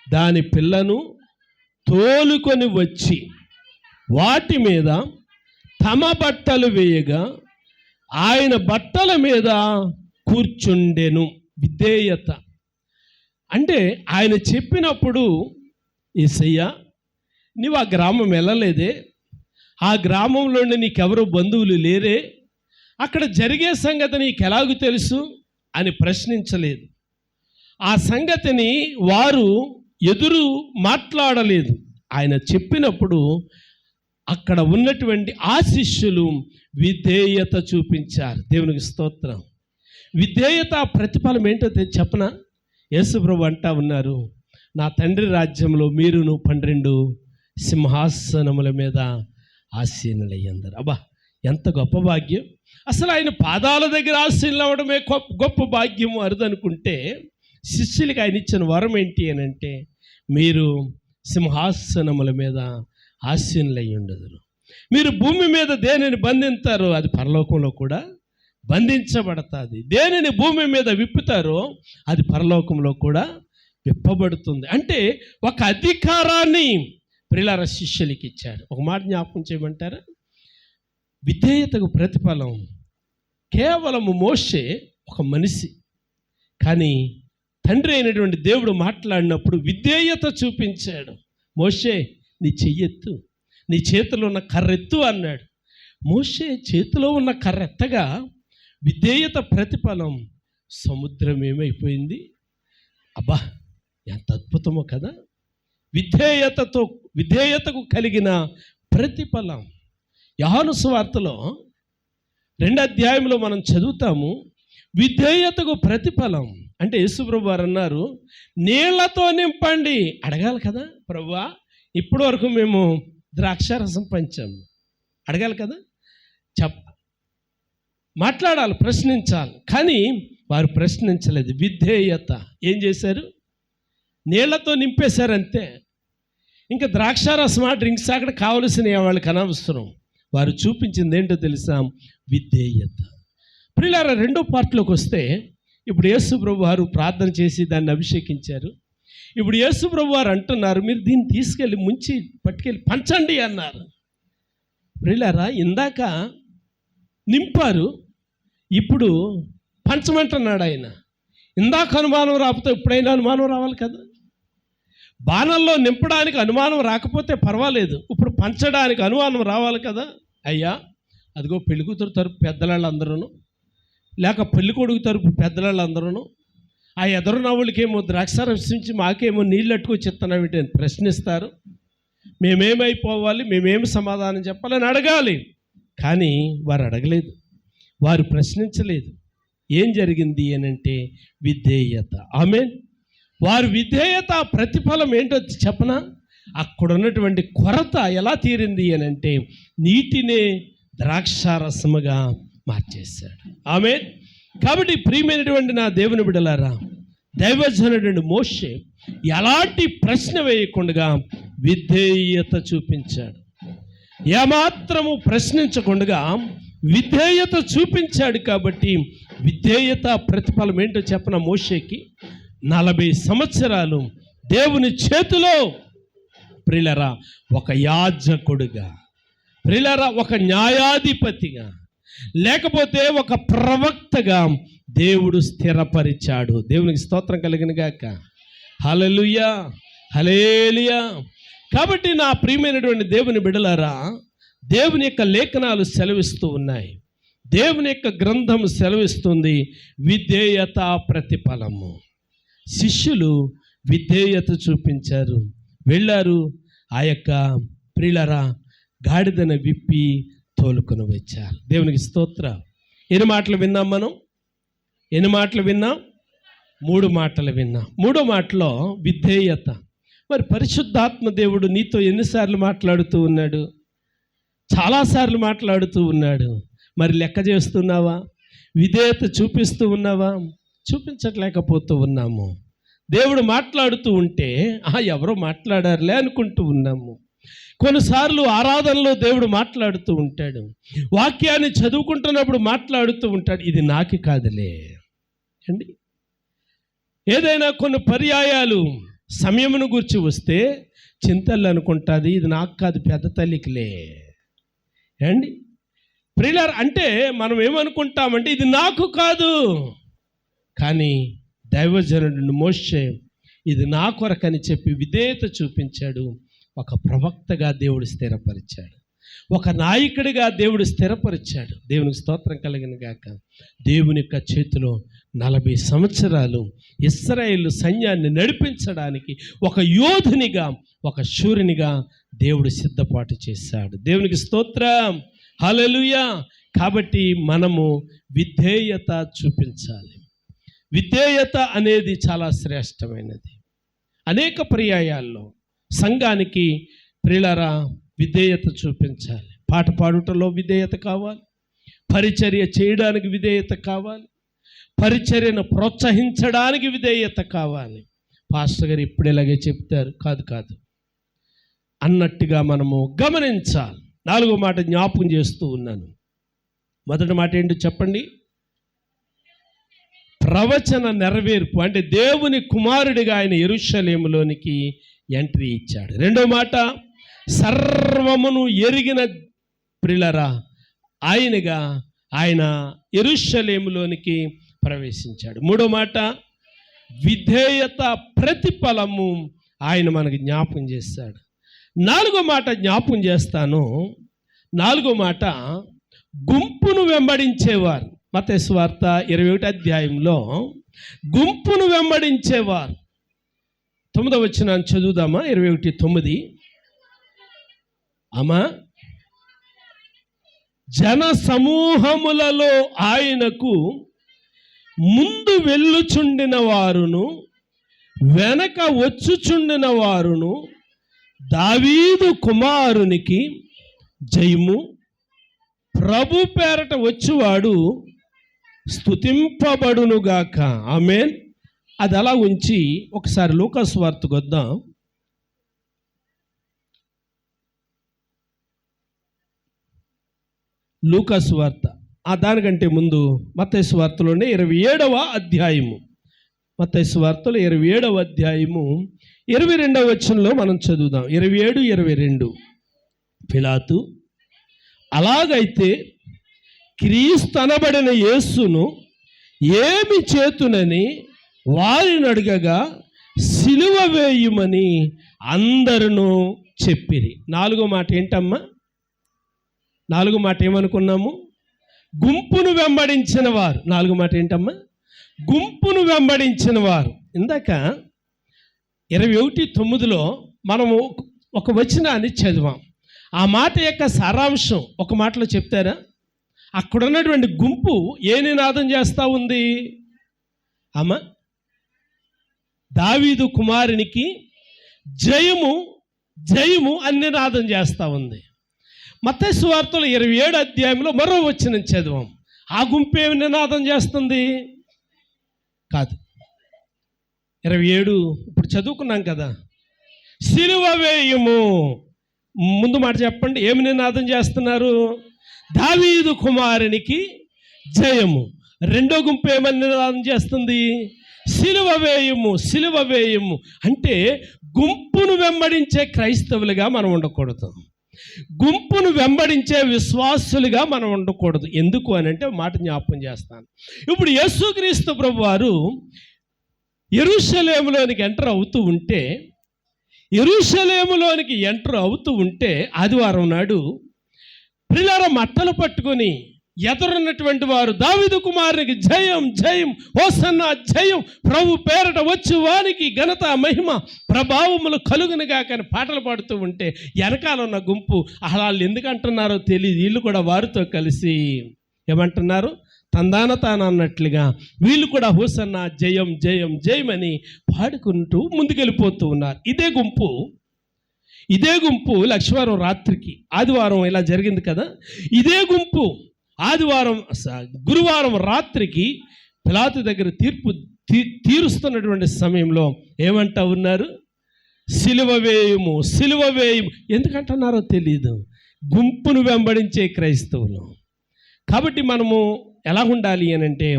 దాని పిల్లను తోలుకొని వచ్చి వాటి మీద తమ బట్టలు వేయగా ఆయన బట్టల మీద కూర్చుండెను. విధేయత అంటే ఆయన చెప్పినప్పుడు, యేసయ్యా నీవు ఆ గ్రామం వెళ్ళలేదే, ఆ గ్రామంలోనే నీకెవరు బంధువులు లేరే, అక్కడ జరిగే సంగతి నీకు ఎలాగూ తెలుసు అని ప్రశ్నించలేదు. ఆ సంగతిని వారు ఎదురు మాట్లాడలేదు. ఆయన చెప్పినప్పుడు అక్కడ ఉన్నటువంటి ఆ శిష్యులు విధేయత చూపించారు. దేవునికి స్తోత్రం. విధేయత ప్రతిఫలం ఏంటో చెప్పనా? యేసుప్రభు అంటా ఉన్నారు, నా తండ్రి రాజ్యంలో మీరును 12 సింహాసనముల మీద ఆసీనులయ్యందరు. అబ్బా, ఎంత గొప్ప భాగ్యం! అసలు ఆయన పాదాల దగ్గర ఆసీనులు అవ్వడమే గొప్ప భాగ్యము అరుదనుకుంటే, శిష్యులకి ఆయన ఇచ్చిన వరం ఏంటి అని అంటే, మీరు సింహాసనముల మీద ఆసీనులయ్యి ఉండదురు. మీరు భూమి మీద దేనిని బంధింతారో అది పరలోకంలో కూడా బంధించబడతాది, దేనిని భూమి మీద విప్పుతారో అది పరలోకంలో కూడా విప్పబడుతుంది. అంటే ఒక అధికారాన్ని ప్రియులారా శిష్యులకి ఇచ్చాడు. ఒక మాట జ్ఞాపకం చేయమంటారా? విధేయతకు ప్రతిఫలం కేవలము మోషే ఒక మనిషి, కానీ తండ్రి అయినటువంటి దేవుడు మాట్లాడినప్పుడు విధేయత చూపించాడు. మోషే నీ చెయ్యెత్తు, నీ చేతిలో ఉన్న కర్రెత్తు అన్నాడు. మోషే చేతిలో ఉన్న కర్రెత్తగా విధేయత ప్రతిఫలం సముద్రం ఏమైపోయింది? అబ్బా, ఎంత అద్భుతమో కదా! విధేయతకు కలిగిన ప్రతిఫలం. యోహాను సువార్తలో 2వ అధ్యాయంలో మనం చదువుతాము, విధేయతకు ప్రతిఫలం అంటే యేసుప్రభు వారు అన్నారు, నీళ్లతో నింపండి. అడగాలి కదా, ప్రభువా ఇప్పటి వరకు మేము ద్రాక్షారసం పంచాము, అడగాలి కదా, మాట్లాడాలి, ప్రశ్నించాలి. కానీ వారు ప్రశ్నించలేదు. విధేయత ఏం చేశారు? నీళ్లతో నింపేశారంతే. ఇంకా ద్రాక్షారసమా డ్రింక్స్ అక్కడ కావలసిన వాళ్ళకి అనవసరం. వారు చూపించింది ఏంటో తెలుసా? విధేయత. ప్రియులారా, 2వ పార్ట్లోకి వస్తే, ఇప్పుడు యేసుప్రభు వారు ప్రార్థన చేసి దాన్ని అభిషేకించారు. ఇప్పుడు యేసుప్రభు వారు అంటున్నారు, మీరు దీన్ని తీసుకెళ్ళి ముంచి పట్టుకెళ్ళి పంచండి అన్నారు. ప్రియులారా, ఇందాక నింపారు, ఇప్పుడు పంచమంటున్నాడు ఆయన. ఇందాక అనుమానం రాకపోతే ఇప్పుడైనా అనుమానం రావాలి కదా. బాణల్లో నింపడానికి అనుమానం రాకపోతే పర్వాలేదు, ఇప్పుడు పంచడానికి అనుమానం రావాలి కదా. అయ్యా, అదిగో పెళ్ళికూతురు తరపు పెద్దలాళ్ళందరూ, లేక పెళ్ళికొడుకు తరపు పెద్దలాళ్ళందరూ, ఆ ఎదురునవ్వులకేమో ద్రాక్షారసం ఇచ్చి మాకేమో నీళ్ళు అట్టుకొచ్చి ఇస్తున్నామేంటి అని ప్రశ్నిస్తారు. మేమేమైపోవాలి, మేమేమి సమాధానం చెప్పాలని అడగాలి. కానీ వారు అడగలేదు, వారు ప్రశ్నించలేదు. ఏం జరిగింది అని అంటే విధేయత. ఆమేన్. వారు విధేయత ప్రతిఫలం ఏంటో చెప్పనా? అక్కడ ఉన్నటువంటి కొరత ఎలా తీరింది అని అంటే నీటినే ద్రాక్షారసముగా మార్చేశాడు. ఆమేన్. కాబట్టి ప్రియమైనటువంటి నా దేవుని బిడ్డలారా, దైవజనుడు మోషే ఎలాంటి ప్రశ్న వేయకుండా విధేయత చూపించాడు. ఏమాత్రము ప్రశ్నించకుండా విధేయత చూపించాడు. కాబట్టి విధేయత ప్రతిఫలం ఏంటో చెప్పిన మోషేకి 40 సంవత్సరాలు దేవుని చేతిలో ప్రియులారా ఒక యాజకుడుగా, ప్రియులారా ఒక న్యాయాధిపతిగా, లేకపోతే ఒక ప్రవక్తగా దేవుడు స్థిరపరిచాడు. దేవునికి స్తోత్రం కలిగిన గాక. హల్లెలూయా, హల్లెలూయా. కాబట్టి నా ప్రియమైనటువంటి దేవుని బిడ్డలారా, దేవుని యొక్క లేఖనాలు సెలవిస్తూ ఉన్నాయి, దేవుని యొక్క గ్రంథం సెలవిస్తుంది విధేయత ప్రతిఫలము. శిష్యులు విధేయత చూపించారు, వెళ్ళారు, ఆ యొక్క ప్రియులారా గాడిదను విప్పి తోలుకొని వచ్చారు. దేవునికి స్తోత్రం. ఎన్ని మాటలు విన్నాం మనం? ఎన్ని మాటలు విన్నాం? 3 మాటలు విన్నాం. 3వ మాటలో విధేయత. మరి పరిశుద్ధాత్మ దేవుడు నీతో ఎన్నిసార్లు మాట్లాడుతూ ఉన్నాడు? చాలాసార్లు మాట్లాడుతూ ఉన్నాడు. మరి లెక్క చేస్తున్నావా? విధేయత చూపిస్తూ ఉన్నావా? చూపించట్లేకపోతూ ఉన్నాము. దేవుడు మాట్లాడుతూ ఉంటే ఎవరో మాట్లాడారులే అనుకుంటూ ఉన్నాము. కొన్నిసార్లు ఆరాధనలో దేవుడు మాట్లాడుతూ ఉంటాడు, వాక్యాన్ని చదువుకుంటున్నప్పుడు మాట్లాడుతూ ఉంటాడు, ఇది నాకు కాదులే అండి. ఏదైనా కొన్ని పర్యాయాలు సమయమును గురించి వస్తే చింతలు అనుకుంటుంది, ఇది నాకు కాదు పెద్ద తల్లికిలే అండి. ప్రియులారా, అంటే మనం ఏమనుకుంటామంటే ఇది నాకు కాదు, కానీ దైవజనుడు మోషే ఇది నా కొరకని చెప్పి విధేయత చూపించాడు. ఒక ప్రవక్తగా దేవుడు స్థిరపరిచాడు, ఒక నాయకుడిగా దేవుడు స్థిరపరిచాడు. దేవునికి స్తోత్రం కలిగిన గాక. దేవుని యొక్క చేతిలో 40 సంవత్సరాలు ఇశ్రాయేలు సైన్యాన్ని నడిపించడానికి ఒక యోధునిగా, ఒక శూరునిగా దేవుడు సిద్ధపాటు చేశాడు. దేవునికి స్తోత్రం, హల్లెలూయా. కాబట్టి మనము విధేయత చూపించాలి. విధేయత అనేది చాలా శ్రేష్టమైనది. అనేక పర్యాయాల్లో సంఘానికి ప్రియులారా విధేయత చూపించాలి. పాట పాడుటలో విధేయత కావాలి, పరిచర్య చేయడానికి విధేయత కావాలి, పరిచర్యను ప్రోత్సహించడానికి విధేయత కావాలి. పాస్టర్ గారు ఇప్పుడు ఇలాగే చెప్తారు, కాదు అన్నట్టుగా మనము గమనించాలి. 4వ మాట జ్ఞాపకం చేస్తూ ఉన్నాను. మొదటి మాట ఏంటో చెప్పండి? ప్రవచన నెరవేర్పు. అంటే దేవుని కుమారుడిగా ఆయన యెరూషలేములోనికి ఎంట్రీ ఇచ్చాడు. 2వ మాట సర్వమును ఎరిగిన ప్రియులారా ఆయనగా ఆయన యెరూషలేములోనికి ప్రవేశించాడు. 3వ మాట విధేయత ప్రతిఫలము ఆయన మనకు జ్ఞాపకం చేస్తాడు. 4వ మాట జ్ఞాపకం చేస్తాను. 4వ మాట గుంపును వెంబడించేవారు. మత్తయి సువార్త 21వ అధ్యాయంలో గుంపును వెంబడించేవారు. 9వ వచనాన్ని చదువుదామా? 21:9. అమ్మా, జన సమూహములలో ఆయనకు ముందు వెళ్ళుచుండిన వారును వెనక వచ్చుచుండిన వారును దావీదు కుమారునికి జయము, ప్రభు పేరట వచ్చువాడు స్తుతింపబడునుగాక. ఆమేన్. అది అలా ఉంచి ఒకసారి లూకాసు వార్తకు వద్దాం. లూకాసు వార్త దానికంటే ముందు మత్తయి సువార్తలోనే 27వ అధ్యాయము, మత్తయి సువార్తలో 27వ అధ్యాయము 22వ వచనంలో మనం చదువుదాం. 27, 22. పిలాతు అలాగైతే క్రీస్తు అనబడిన యేసును ఏమి చేతునని వారిని అడగగా సిలువ వేయుమని అందరూ చెప్పిరి. 4వ మాట ఏంటమ్మా? 4వ మాట ఏమనుకున్నాము? గుంపును వెంబడించిన వారు. 4వ మాట ఏంటమ్మా? గుంపును వెంబడించిన వారు. ఇందాక 21:9లో మనము ఒక వచనాన్ని చదివాం. ఆ మాట యొక్క సారాంశం ఒక మాటలో చెప్తారా? అక్కడ ఉన్నటువంటి గుంపు ఏ నినాదం చేస్తూ ఉంది? అమ్మ, దావీదు కుమారునికి జయము, జయము అని నినాదం చేస్తూ ఉంది. మత్తయి సువార్తలో 27 అధ్యాయంలో మరో వచనం చదివాం. ఆ గుంపు ఏమి నినాదం చేస్తుంది? కాదు, 27 ఇప్పుడు చదువుకున్నాం కదా, సిలువ వేయము. ముందు మాట చెప్పండి, ఏమి నినాదం చేస్తున్నారు? దావీదు కుమారునికి జయము. రెండో గుంపు ఏమని నినాదం చేస్తుంది? సిలువ వేయము, సిలువ వేయము. అంటే గుంపును వెంబడించే క్రైస్తవులుగా మనం ఉండకూడదు, గుంపును వెంబడించే విశ్వాసులుగా మనం ఉండకూడదు. ఎందుకు అని అంటే మాట జ్ఞాపకం చేస్తాను. ఇప్పుడు యేసుక్రీస్తు ప్రభు వారు యెరూషలేములోనికి ఎంటర్ అవుతూ ఉంటే ఆదివారం నాడు ప్రియులారా మట్టలు పట్టుకొని ఎదురున్నటువంటి వారు దావీదు కుమారునికి జయం జయం, హోసన్నా జయం, ప్రభు పేరట వచ్చు వానికి ఘనత మహిమ ప్రభావములు కలుగునుగా కానీ పాటలు పాడుతూ ఉంటే వెనకాల ఉన్న గుంపు వాళ్ళు ఎందుకు అంటున్నారో తెలియదు, వీళ్ళు కూడా వారితో కలిసి ఏమంటున్నారు? తందాన తాను అన్నట్లుగా వీళ్ళు కూడా హోసన్నా జయం జయం జయం అని పాడుకుంటూ ముందుకెళ్ళిపోతూ ఉన్నారు. ఇదే గుంపు లక్ష్మీవారం రాత్రికి, ఆదివారం ఇలా జరిగింది కదా, ఇదే గుంపు గురువారం రాత్రికి పిలాతు దగ్గర తీరుస్తున్నటువంటి సమయంలో ఏమంటా ఉన్నారు? సిలువ వేయము, సిలువ వేయము. ఎందుకంటున్నారో తెలియదు, గుంపును వెంబడించే క్రైస్తవులు. కాబట్టి మనము ఎలా ఉండాలి అని అంటే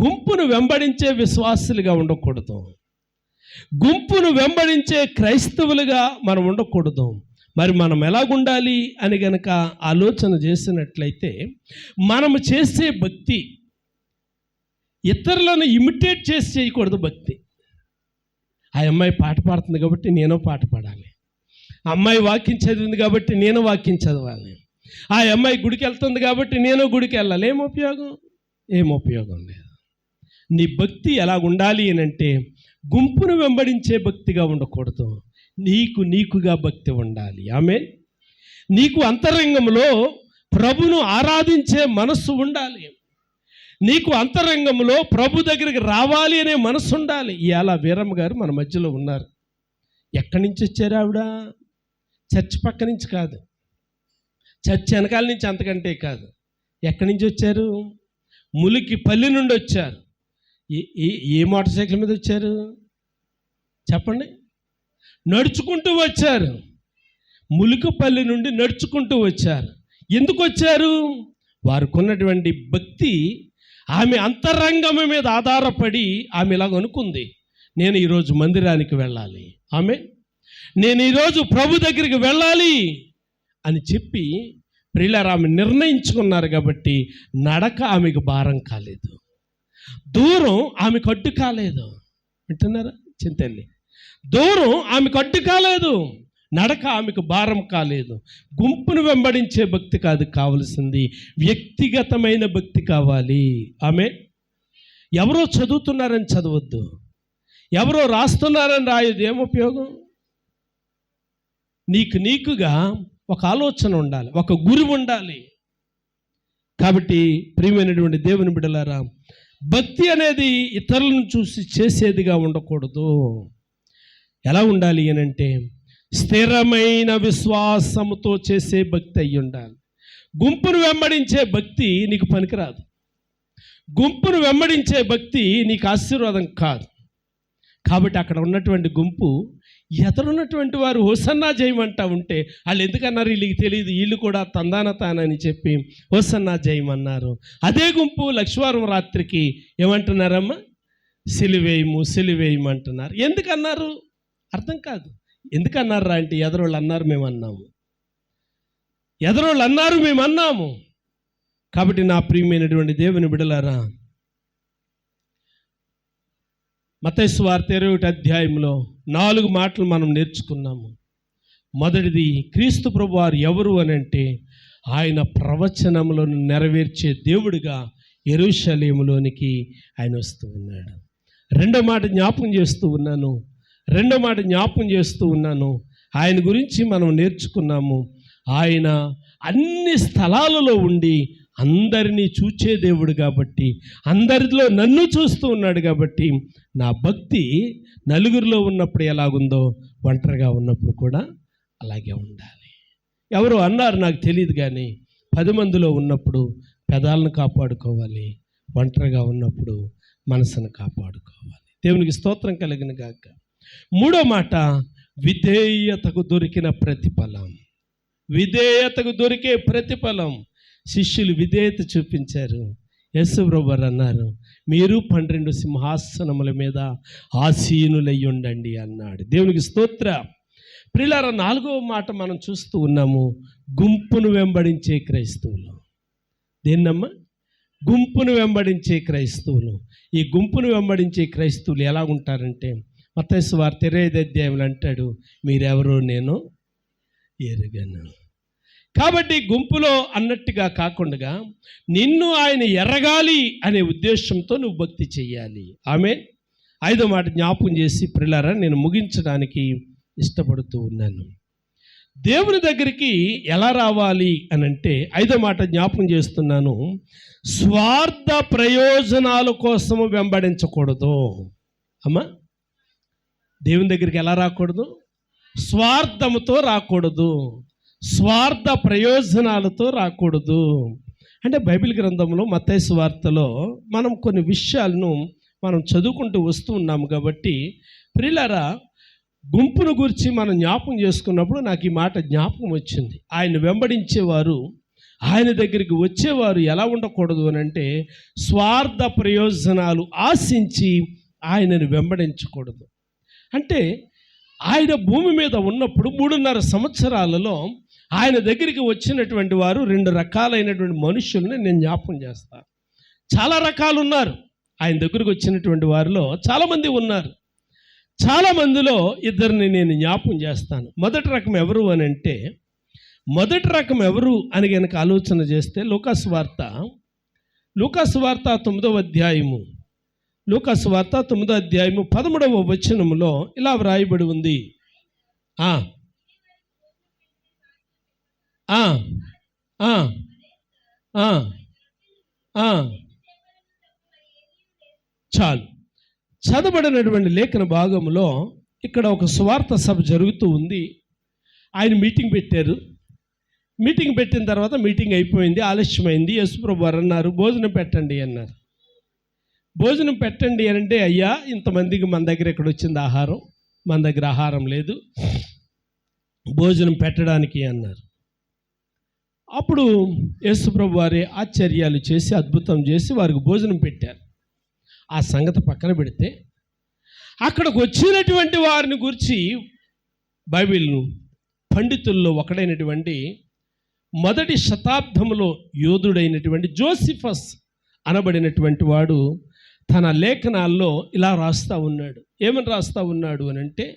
గుంపును వెంబడించే విశ్వాసులుగా ఉండకూడదు, గుంపును వెంబడించే క్రైస్తవులుగా మనం ఉండకూడదు. మరి మనం ఎలాగుండాలి అని గనక ఆలోచన చేసినట్లయితే మనము చేసే భక్తి ఇతరులను ఇమిటేట్ చేసి చేయకూడదు. భక్తి, ఆ అమ్మాయి పాట పాడుతుంది కాబట్టి నేను పాట పాడాలి, ఆ అమ్మాయి వాక్యం చదివింది కాబట్టి నేను వాక్యం చదవాలి, ఆ అమ్మాయి గుడికి వెళ్తుంది కాబట్టి నేను గుడికి వెళ్ళాలి. ఏం ఉపయోగం లేదు. నీ భక్తి ఎలా ఉండాలి అని అంటే గుంపును వెంబడించే భక్తిగా ఉండకూడదు, నీకుగా భక్తి ఉండాలి. ఆమేన్. నీకు అంతరంగంలో ప్రభును ఆరాధించే మనస్సు ఉండాలి, నీకు అంతరంగంలో ప్రభు దగ్గరికి రావాలి అనే మనస్సు ఉండాలి. ఇవాళ వీరమ్మ గారు మన మధ్యలో ఉన్నారు. ఎక్కడి నుంచి వచ్చారు ఆవిడ? చర్చి పక్క నుంచి కాదు, చర్చి వెనకాల నుంచి, అంతకంటే కాదు. ఎక్కడి నుంచి వచ్చారు? ములికిపల్లి నుండి వచ్చారు. ఏ మోటార్ సైకిల్ మీద వచ్చారు చెప్పండి? నడుచుకుంటూ వచ్చారు. ములికిపల్లి నుండి నడుచుకుంటూ వచ్చారు. ఎందుకు వచ్చారు? వారికి ఉన్నటువంటి భక్తి ఆమె అంతరంగం మీద ఆధారపడి ఆమె ఇలాగ అనుకుంది, నేను ఈరోజు మందిరానికి వెళ్ళాలి, నేను ఈరోజు ప్రభు దగ్గరికి వెళ్ళాలి అని చెప్పి ప్రియులారా ఆమె నిర్ణయించుకున్నారు. కాబట్టి నడక ఆమెకు భారం కాలేదు, దూరం ఆమెకు అడ్డు కాలేదు. వింటున్నారా చింతల్లి? దూరం ఆమెకు అడ్డు కాలేదు, నడక ఆమెకు భారం కాలేదు. గుంపును వెంబడించే భక్తి కాదు కావలసింది, వ్యక్తిగతమైన భక్తి కావాలి. ఎవరో చదువుతున్నారని చదవద్దు, ఎవరో రాస్తున్నారని రాయొద్దు. ఏం ఉపయోగం? నీకుగా ఒక ఆలోచన ఉండాలి, ఒక గురి ఉండాలి. కాబట్టి ప్రియమైనటువంటి దేవుని బిడ్డలారా, భక్తి అనేది ఇతరులను చూసి చేసేదిగా ఉండకూడదు. ఎలా ఉండాలి అని అంటే స్థిరమైన విశ్వాసముతో చేసే భక్తి అయి ఉండాలి. గుంపును వెంబడించే భక్తి నీకు పనికిరాదు, గుంపును వెంబడించే భక్తి నీకు ఆశీర్వాదం కాదు. కాబట్టి అక్కడ ఉన్నటువంటి గుంపు ఎదురున్నటువంటి వారు హోసన్నా జయమంటా ఉంటే వాళ్ళు ఎందుకన్నారు? వీళ్ళకి తెలియదు, వీళ్ళు కూడా తందాన తానని చెప్పి హోసన్నా జయమన్నారు. అదే గుంపు లక్ష్మీవారం రాత్రికి ఏమంటున్నారమ్మా? సిలువేయము సిలువేయము అంటున్నారు. ఎందుకన్నారు? అర్థం కాదు. ఎందుకన్నారు రా అంటే ఎదరోళ్ళు అన్నారు మేము అన్నాము, ఎదరోళ్ళు అన్నారు మేము అన్నాము. కాబట్టి నా ప్రియమైనటువంటి దేవుని బిడ్డలారా, మత్తయి సువార్త 21 అధ్యాయంలో 4 మాటలు మనం నేర్చుకున్నాము. మొదటిది, క్రీస్తు ప్రభువారు ఎవరు అని అంటే ఆయన ప్రవచనములను నెరవేర్చే దేవుడిగా యెరూషలేములోనికి ఆయన వస్తూ ఉన్నాడు. రెండో మాట జ్ఞాపకం చేస్తూ ఉన్నాను, ఆయన గురించి మనం నేర్చుకున్నాము. ఆయన అన్ని స్థలాలలో ఉండి అందరినీ చూచే దేవుడు కాబట్టి, అందరిలో నన్ను చూస్తూ ఉన్నాడు కాబట్టి నా భక్తి నలుగురిలో ఉన్నప్పుడు ఎలాగుందో ఒంటరిగా ఉన్నప్పుడు కూడా అలాగే ఉండాలి. ఎవరు అన్నారు నాకు తెలియదు, కానీ 10 మందిలో ఉన్నప్పుడు పెదాలను కాపాడుకోవాలి, ఒంటరిగా ఉన్నప్పుడు మనసును కాపాడుకోవాలి. దేవునికి స్తోత్రం కలిగిన గాక. 3వ మాట, విధేయతకు దొరికిన ప్రతిఫలం. విధేయతకు దొరికే ప్రతిఫలం. శిష్యులు విధేయత చూపించారు. యేసు ప్రభువారు అన్నారు, మీరు 12 సింహాసనముల మీద ఆసీనులై ఉండండి అన్నాడు. దేవునికి స్తోత్ర. ప్రియులారా, 4వ మాట మనం చూస్తూ ఉన్నాము, గుంపును వెంబడించే క్రైస్తవులు. దేన్నమ్మా? గుంపును వెంబడించే క్రైస్తవులు. ఈ గుంపును వెంబడించే క్రైస్తవులు ఎలా ఉంటారంటే, మత్తయి సువార్త 25వ అధ్యాయంలో అంటాడు, మీరెవరో నేను ఎరుగను. కాబట్టి గుంపులో అన్నట్టుగా కాకుండా నిన్ను ఆయన ఎరగాలి అనే ఉద్దేశంతో నువ్వు భక్తి చెయ్యాలి. ఆమేన్. 5వ మాట జ్ఞాపకం చేసి ప్రియులారా నేను ముగించడానికి ఇష్టపడుతూ ఉన్నాను. దేవుని దగ్గరికి ఎలా రావాలి అని అంటే 5వ మాట జ్ఞాపకం చేస్తున్నాను, స్వార్థ ప్రయోజనాల కోసము వెంబడించకూడదు. అమ్మా, దేవుని దగ్గరికి ఎలా రాకూడదు? స్వార్థముతో రాకూడదు, స్వార్థ ప్రయోజనాలతో రాకూడదు. అంటే బైబిల్ గ్రంథంలో మత్తయి సువార్తలో మనం కొన్ని విషయాలను మనం చదువుకుంటూ వస్తూ ఉన్నాము. కాబట్టి ప్రియులారా, గుంపును గురించి మనం జ్ఞాపకం చేసుకున్నప్పుడు నాకు ఈ మాట జ్ఞాపకం వచ్చింది. ఆయన వెంబడించేవారు, ఆయన దగ్గరికి వచ్చేవారు ఎలా ఉండకూడదు అని అంటే, స్వార్థ ప్రయోజనాలు ఆశించి ఆయనను వెంబడించకూడదు. అంటే ఆయన భూమి మీద ఉన్నప్పుడు 3.5 సంవత్సరాలలో ఆయన దగ్గరికి వచ్చినటువంటి వారు 2 రకాలైనటువంటి మనుషుల్ని నేను జ్ఞాపకం చేస్తాను. చాలా రకాలు ఉన్నారు. ఆయన దగ్గరికి వచ్చినటువంటి వారిలో చాలామంది ఉన్నారు. చాలామందిలో ఇద్దరిని నేను జ్ఞాపకం చేస్తాను. మొదటి రకం ఎవరు అని అంటే, మొదటి రకం ఎవరు అని కనుక ఆలోచన చేస్తే లూకాసు వార్త 9వ అధ్యాయము, లూకాసు వార్త 9వ అధ్యాయము 13వ వచనములో ఇలా వ్రాయబడి ఉంది. చాలు. చదవబడినటువంటి లేఖన భాగంలో ఇక్కడ ఒక సువార్త సభ జరుగుతూ ఉంది. ఆయన మీటింగ్ పెట్టారు. మీటింగ్ పెట్టిన తర్వాత మీటింగ్ అయిపోయింది, ఆలస్యమైంది. యేసుప్రభు వారు అన్నారు, భోజనం పెట్టండి అన్నారు. భోజనం పెట్టండి అని అంటే, అయ్యా ఇంతమందికి మన దగ్గర ఎక్కడ వచ్చింది ఆహారం, మన దగ్గర ఆహారం లేదు, భోజనం పెట్టడానికి అన్నారు. అప్పుడు యేసుప్రభు వారే ఆశ్చర్యాలు చేసి అద్భుతం చేసి వారికి భోజనం పెట్టారు. ఆ సంగతి పక్కన పెడితే అక్కడికి వచ్చినటువంటి వారిని గురించి బైబిల్ను పండితుల్లో ఒకడైనటువంటి 1వ శతాబ్దంలో యోధుడైనటువంటి జోసిఫస్ అనబడినటువంటి వాడు తన లేఖనాల్లో ఇలా రాస్తూ ఉన్నాడు. ఏమని రాస్తూ ఉన్నాడు అని అంటే,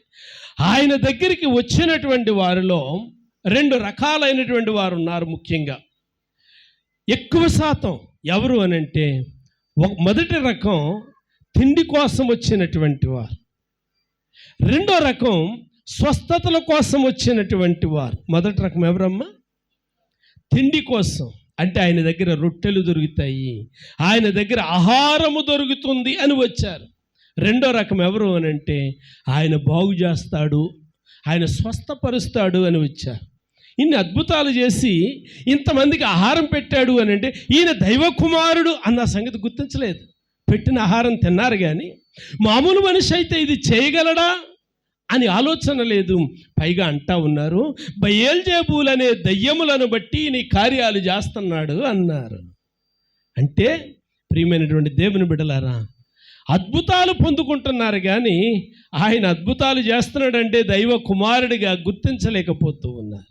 ఆయన దగ్గరికి వచ్చినటువంటి వారిలో 2 రకాలైనటువంటి వారు ఉన్నారు. ముఖ్యంగా ఎక్కువ శాతం ఎవరు అని అంటే, మొదటి రకం తిండి కోసం వచ్చినటువంటి వారు, 2వ రకం స్వస్థతల కోసం వచ్చినటువంటి వారు. మొదటి రకం ఎవరమ్మా? తిండి కోసం, అంటే ఆయన దగ్గర రొట్టెలు దొరుకుతాయి, ఆయన దగ్గర ఆహారము దొరుకుతుంది అని వచ్చారు. 2వ రకం ఎవరు అని అంటే, ఆయన బాగు చేస్తాడు, ఆయన స్వస్థపరుస్తాడు అని వచ్చారు. ఇన్ని అద్భుతాలు చేసి ఇంతమందికి ఆహారం పెట్టాడు అని అంటే, ఈయన దైవ కుమారుడు అన్న సంగతి గుర్తించలేదు. పెట్టిన ఆహారం తిన్నారు కానీ మామూలు మనిషి అయితే ఇది చేయగలడా అని ఆలోచన లేదు. పైగా అంటా ఉన్నారు, బయల్జెబూల్ అనే దయ్యములను బట్టి నీ కార్యాలు చేస్తున్నాడు అన్నారు. అంటే ప్రియమైనటువంటి దేవుని బిడ్డలారా, అద్భుతాలు పొందుకుంటున్నారు కానీ ఆయన అద్భుతాలు చేస్తున్నాడంటే దైవ కుమారుడిగా గుర్తించలేకపోతూ ఉన్నారు.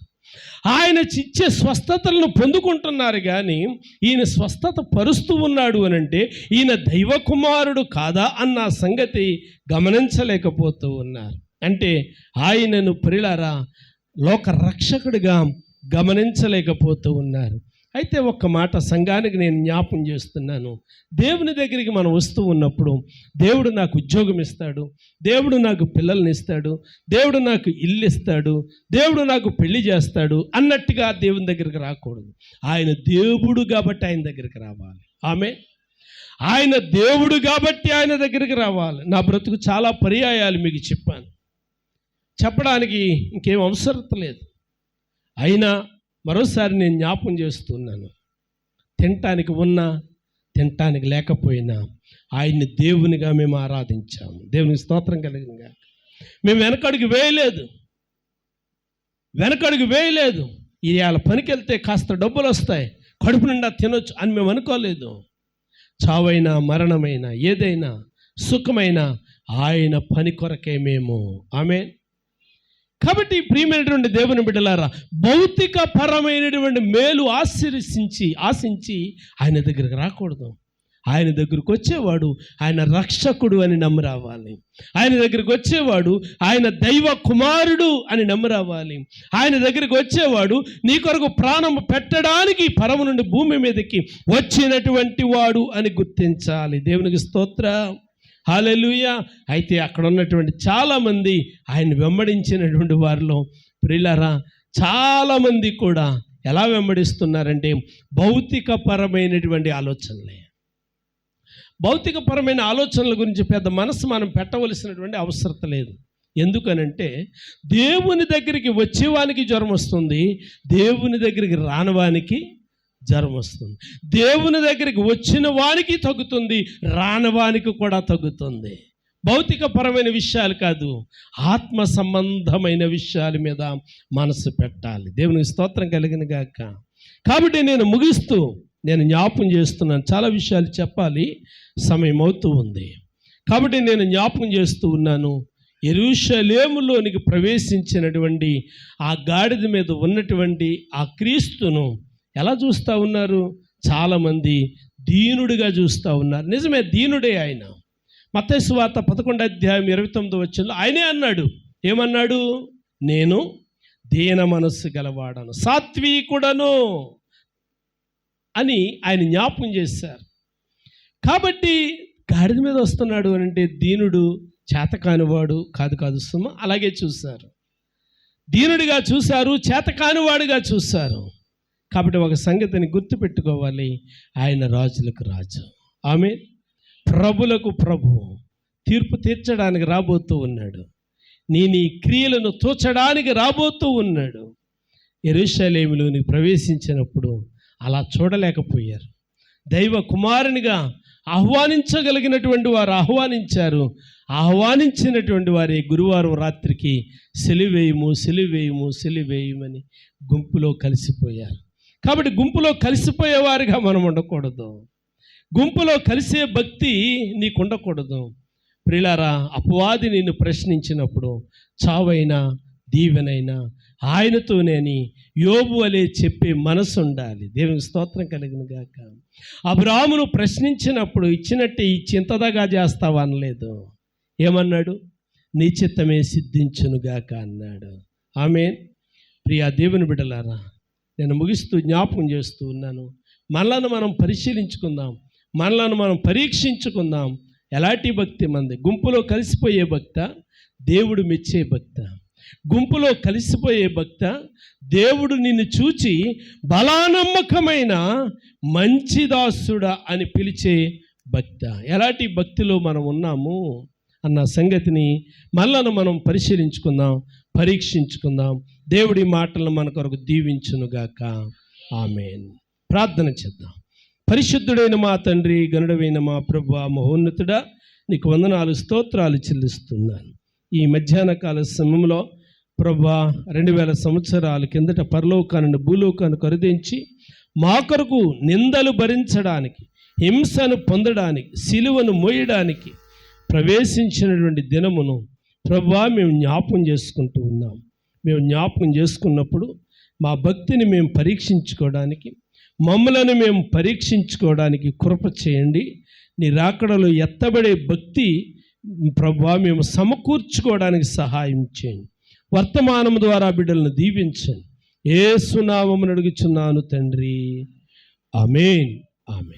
ఆయన ఇచ్చే స్వస్థతలను పొందుకుంటున్నారు కానీ ఈయన స్వస్థత పరుస్తూ ఉన్నాడు అని అంటే ఈయన దైవ కుమారుడు కాదా అన్న సంగతి గమనించలేకపోతూ ఉన్నారు. అంటే ఆయనను ప్రియులారా లోక రక్షకుడిగా గమనించలేకపోతూ ఉన్నారు. అయితే ఒక్క మాట సంఘానికి నేను జ్ఞాపం చేస్తున్నాను. దేవుని దగ్గరికి మనం వస్తూ ఉన్నప్పుడు దేవుడు నాకు ఉద్యోగం ఇస్తాడు, దేవుడు నాకు పిల్లల్ని ఇస్తాడు, దేవుడు నాకు ఇల్లు ఇస్తాడు, దేవుడు నాకు పెళ్లి చేస్తాడు అన్నట్టుగా దేవుని దగ్గరికి రాకూడదు. ఆయన దేవుడు కాబట్టి ఆయన దగ్గరికి రావాలి. ఆయన దేవుడు కాబట్టి ఆయన దగ్గరికి రావాలి. నా బ్రతుకు చాలా పర్యాయాలు మీకు చెప్పాను. చెప్పడానికి ఇంకేం అవసరం లేదు. అయినా మరోసారి నేను జ్ఞాపకం చేస్తున్నాను, తినటానికి ఉన్నా తినటానికి లేకపోయినా ఆయన్ని దేవునిగా మేము ఆరాధించాము. దేవునికి స్తోత్రం కలిగినగా. మేము వెనకడుగు వేయలేదు. ఇవాళ పనికి వెళ్తే కాస్త డబ్బులు వస్తాయి, కడుపు నిండా తినొచ్చు అని మేము అనుకోలేదు. చావైనా మరణమైనా ఏదైనా సుఖమైనా ఆయన పని కొరకే మేము. ఆమేన్. కాబట్టి ప్రియమైనటువంటి దేవుని బిడ్డలారా, భౌతిక పరమైనటువంటి మేలు ఆశించి ఆయన దగ్గరికి రాకూడదు. ఆయన దగ్గరికి వచ్చేవాడు ఆయన రక్షకుడు అని నమ్మి రావాలి. ఆయన దగ్గరికి వచ్చేవాడు ఆయన దైవ కుమారుడు అని నమ్మి రావాలి. ఆయన దగ్గరికి వచ్చేవాడు నీ కొరకు ప్రాణం పెట్టడానికి పరము నుండి భూమి మీదకి వచ్చినటువంటి వాడు అని గుర్తించాలి. దేవునికి స్తోత్రం, హల్లెలూయా. అయితే అక్కడ ఉన్నటువంటి చాలామంది ఆయన వెంబడించినటువంటి వారిలో ప్రియులారా, చాలామంది కూడా ఎలా వెంబడిస్తున్నారంటే భౌతికపరమైనటువంటి ఆలోచనలే. భౌతికపరమైన ఆలోచనల గురించి పెద్ద మనసు మనం పెట్టవలసినటువంటి అవసరం లేదు. ఎందుకనంటే దేవుని దగ్గరికి వచ్చేవానికి జ్వరం వస్తుంది, దేవుని దగ్గరికి రానివానికి జ్వరం వస్తుంది. దేవుని దగ్గరికి వచ్చిన వానికి తగ్గుతుంది, రానివానికి కూడా తగ్గుతుంది. భౌతికపరమైన విషయాలు కాదు, ఆత్మ సంబంధమైన విషయాల మీద మనసు పెట్టాలి. దేవునికి స్తోత్రం కలిగిన గాక. కాబట్టి నేను జ్ఞాపకం చేస్తున్నాను, చాలా విషయాలు చెప్పాలి, సమయం అవుతూ ఉంది. కాబట్టి నేను జ్ఞాపకం చేస్తూ ఉన్నాను, యెరూషలేములోనికి ప్రవేశించినటువంటి ఆ గాడిద మీద ఉన్నటువంటి ఆ క్రీస్తును ఎలా చూస్తూ ఉన్నారు? చాలామంది దీనుడిగా చూస్తూ ఉన్నారు. నిజమే, దీనుడే ఆయన. మత్తయి సువార్త 11:29 ఆయనే అన్నాడు. ఏమన్నాడు? నేను దీన మనస్సు గలవాడను, సాత్వికుడను అని ఆయన జ్ఞాపకం చేశారు. కాబట్టి గాడిద మీద వస్తున్నాడు అని అంటే దీనుడు, చేతకానివాడు కాదు సుమ. అలాగే చూశారు, దీనుడిగా చూశారు, చేతకానివాడుగా చూశారు. కాబట్టి ఒక సంగతిని గుర్తుపెట్టుకోవాలి, ఆయన రాజులకు రాజు, ఆమేన్, ప్రభులకు ప్రభు, తీర్పు తీర్చడానికి రాబోతూ ఉన్నాడు. నీ క్రియలను తోచడానికి రాబోతూ ఉన్నాడు. యెరూషలేములోని ప్రవేశించినప్పుడు అలా చూడలేకపోయారు. దైవ కుమారునిగా ఆహ్వానించగలిగినటువంటి వారు ఆహ్వానించారు. ఆహ్వానించినటువంటి వారి గురువారం రాత్రికి సిలువేయమని గుంపులో కలిసిపోయారు. కాబట్టి గుంపులో కలిసిపోయేవారుగా మనం ఉండకూడదు. గుంపులో కలిసే భక్తి నీకు ఉండకూడదు. ప్రియులారా, అపవాది నిన్ను ప్రశ్నించినప్పుడు చావైనా దీవెనైనా ఆయనతోనేని యోబు అలే చెప్పే మనసు ఉండాలి. దేవునికి స్తోత్రం కలిగిన గాక. అబ్రాహామును ప్రశ్నించినప్పుడు ఇచ్చినట్టే ఇచ్చి ఇంతదాగా చేస్తావా అనలేదు. ఏమన్నాడు? నీ చిత్తమే సిద్ధించును గాక అన్నాడు. ఆమేన్. ప్రియా దేవుని బిడ్డలారా, నేను ముగిస్తూ జ్ఞాపకం చేస్తూ ఉన్నాను, మనలను మనం పరిశీలించుకుందాం, మనలను మనం పరీక్షించుకుందాం. ఎలాంటి భక్తి మంది? గుంపులో కలిసిపోయే భక్త, దేవుడు మెచ్చే భక్త? గుంపులో కలిసిపోయే భక్త, దేవుడు నిన్ను చూచి బలానమ్మకమైన మంచి దాసుడా అని పిలిచే భక్త? ఎలాంటి భక్తిలో మనం ఉన్నాము అన్న సంగతిని మనలను మనం పరిశీలించుకుందాం, పరీక్షించుకుందాం. దేవుడి మాటలను మన కొరకు దీవించునుగాక. ఆమేన్. ప్రార్థన చేద్దాం. పరిశుద్ధుడైన మా తండ్రి, గనుడైన మా ప్రభువా, మహోన్నతుడా, నీకు వందనాలు, స్తోత్రాలు చెల్లిస్తున్నాను. ఈ మధ్యాహ్న కాల సమయంలో ప్రభువా, 2000 సంవత్సరాల కిందట పరలోకాన్ని భూలోకాన్ని కరుదించి మా కొరకు నిందలు భరించడానికి, హింసను పొందడానికి, సిలువను మోయడానికి ప్రవేశించినటువంటి దినమును ప్రభువా మేము జ్ఞాపకం చేసుకుంటూ ఉన్నాం. మేము జ్ఞాపకం చేసుకున్నప్పుడు మా భక్తిని మేము పరీక్షించుకోవడానికి, మమ్మలను మేము పరీక్షించుకోవడానికి కృప చేయండి. నీ రాకడలో ఎత్తబడే భక్తి ప్రభువా మేము సమకూర్చుకోవడానికి సహాయం చేయండి. వర్తమానం ద్వారా బిడ్డలను దీవించండి. యేసు నామమున అడుగుచున్నాను తండ్రి, ఆమేన్. ఆమేన్.